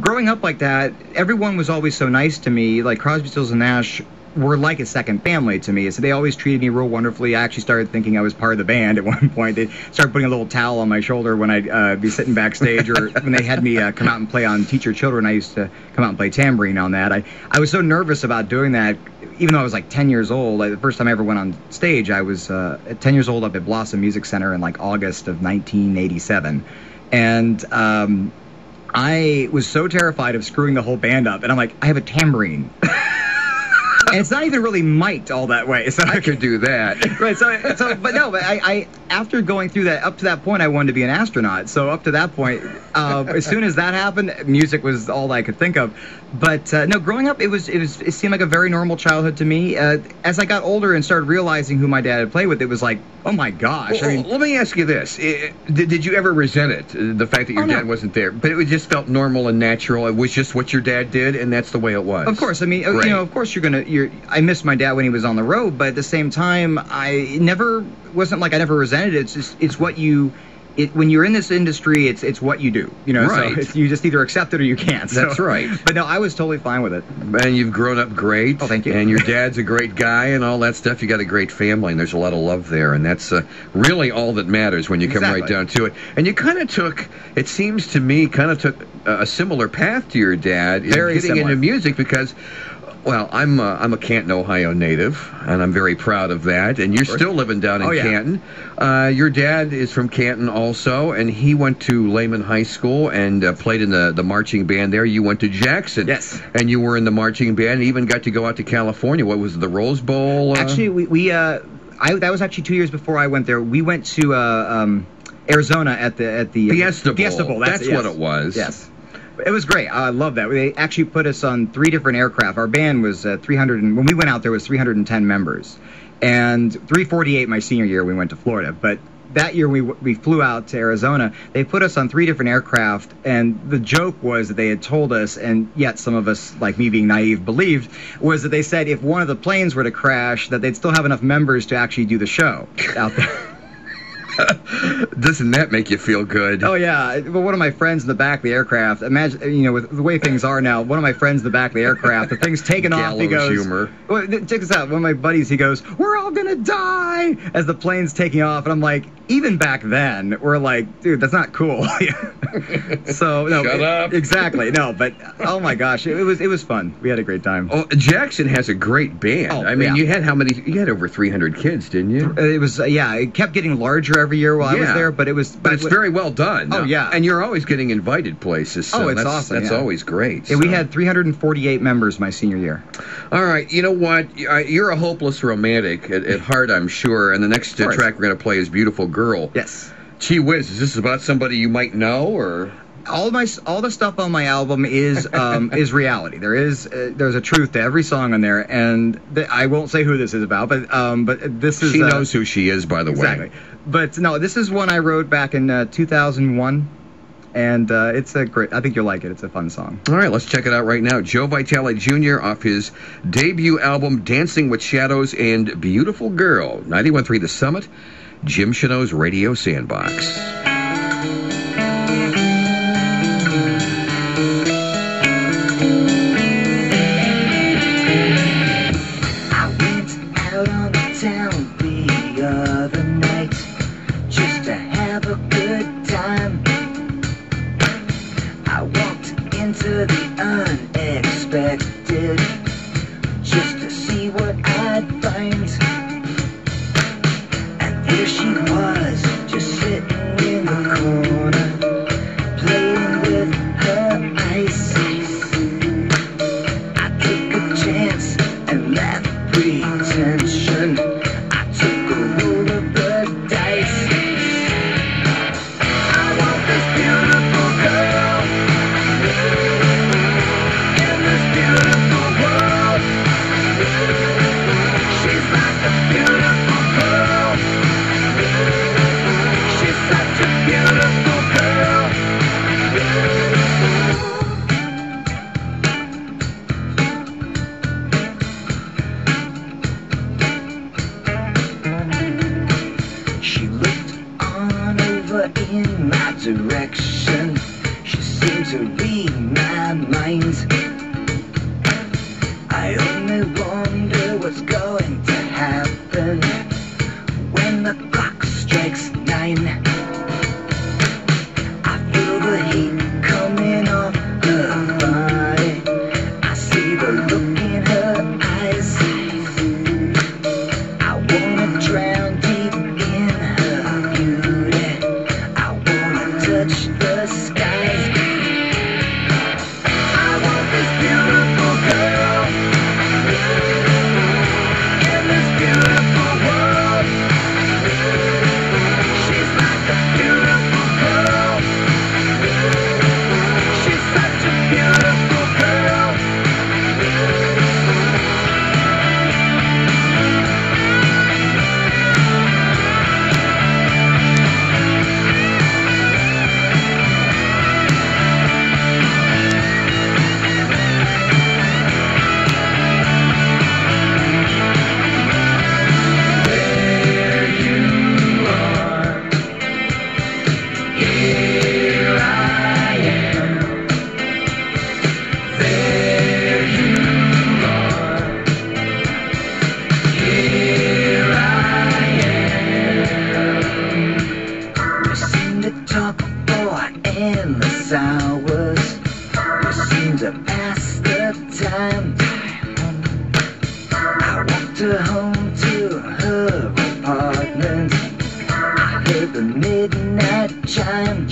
growing up like that, everyone was always so nice to me. Like Crosby, Stills, and Nash were like a second family to me. So they always treated me real wonderfully. I actually started thinking I was part of the band at one point. They started putting a little towel on my shoulder when I'd be sitting backstage, or when they had me come out and play on Teach Your Children. I used to come out and play tambourine on that. I was so nervous about doing that, even though I was like 10 years old. The first time I ever went on stage, I was 10 years old up at Blossom Music Center in like August of 1987. And I was so terrified of screwing the whole band up. And I'm like, I have a tambourine. And it's not even really mic'd all that way. So I could do that. Right. But I after going through that, up to that point, I wanted to be an astronaut. So up to that point, as soon as that happened, music was all I could think of. But no, growing up, it seemed like a very normal childhood to me. As I got older and started realizing who my dad had played with, it was like, oh my gosh. Well, let me ask you this: did you ever resent it, the fact that your dad wasn't there? But it just felt normal and natural. It was just what your dad did, and that's the way it was. Of course. I mean, you know, of course I miss my dad when he was on the road, but at the same time, I wasn't like I never resented it. It's what you. When you're in this industry, it's what you do, you know. Right. So you just either accept it or you can't. So. That's right. But no, I was totally fine with it. And you've grown up great. Oh, thank you. And your dad's a great guy and all that stuff. You got a great family, and there's a lot of love there, and that's really all that matters when you come right down to it. And you kind of took, it seems to me, a similar path to your dad in getting into music because. Well, I'm a Canton, Ohio native, and I'm very proud of that. And you're still living down in Canton. Your dad is from Canton also, and he went to Lehman High School and played in the marching band there. You went to Jackson. Yes. And you were in the marching band, and even got to go out to California. What was it, the Rose Bowl? Actually, that was actually 2 years before I went there. We went to Arizona at the Fiesta Bowl. Fiesta Bowl. That's what it was. Yes. It was great. I love that. They actually put us on 3 different aircraft. Our band was 300, and when we went out, there was 310 members. And 348 my senior year, we went to Florida. But that year, we flew out to Arizona. They put us on 3 different aircraft, and the joke was that they had told us, and yet some of us, like me being naive, believed, was that they said if one of the planes were to crash, that they'd still have enough members to actually do the show out there. Doesn't that make you feel good? Oh, yeah. But one of my friends in the back of the aircraft, imagine, you know, with the way things are now, one of my friends in the back of the aircraft, the thing's taking off, he goes... humor. Well, check this out. One of my buddies, he goes, we're all going to die as the plane's taking off. And I'm like, even back then, we're like, dude, that's not cool. So, no. Shut up. Exactly. No, but, oh my gosh, it was fun. We had a great time. Oh, Jackson has a great band. Oh, I mean, you had how many? You had over 300 kids, didn't you? It was, it kept getting larger every year while I was there, but it was... But it's very well done. Oh, yeah. And you're always getting invited places. So it's awesome. That's always great. And we had 348 members my senior year. All right. You know what? You're a hopeless romantic at heart, I'm sure. And the next track we're going to play is Beautiful Girl. Yes. Gee whiz, is this about somebody you might know, or... All the stuff on my album is reality. There's a truth to every song on there, and I won't say who this is about, but this is... She knows who she is, by the way. Exactly. But no, this is one I wrote back in 2001, and it's a great... I think you'll like it. It's a fun song. All right, let's check it out right now. Joe Vitale Jr. off his debut album, Dancing with Shadows and Beautiful Girl. 91.3 The Summit, Jim Cheno's Radio Sandbox. Into the unexpected, just to see what I'd find. And there she was, just sitting in the corner, playing with her ice. I took a chance and left pretension. I took a roll of the dice. I want this beautiful girl in this beautiful world. She's like a beautiful girl. She's such a beautiful girl. She looked on over in my direction. She seemed to read my minds. I only wonder what's going to happen when the clock strikes 9. I feel the heat coming off her body. I see the look in her eyes. I wanna drown deep in her beauty. I wanna touch the skies. I want this beautiful girl in this beautiful world. She's like a beautiful girl. She's such a beautiful girl. There you are. Here I am. There you are. Here I am. We seem to talk for endless hours. We seem to pass the time. I walked her home to her apartment. I heard the midnight chime.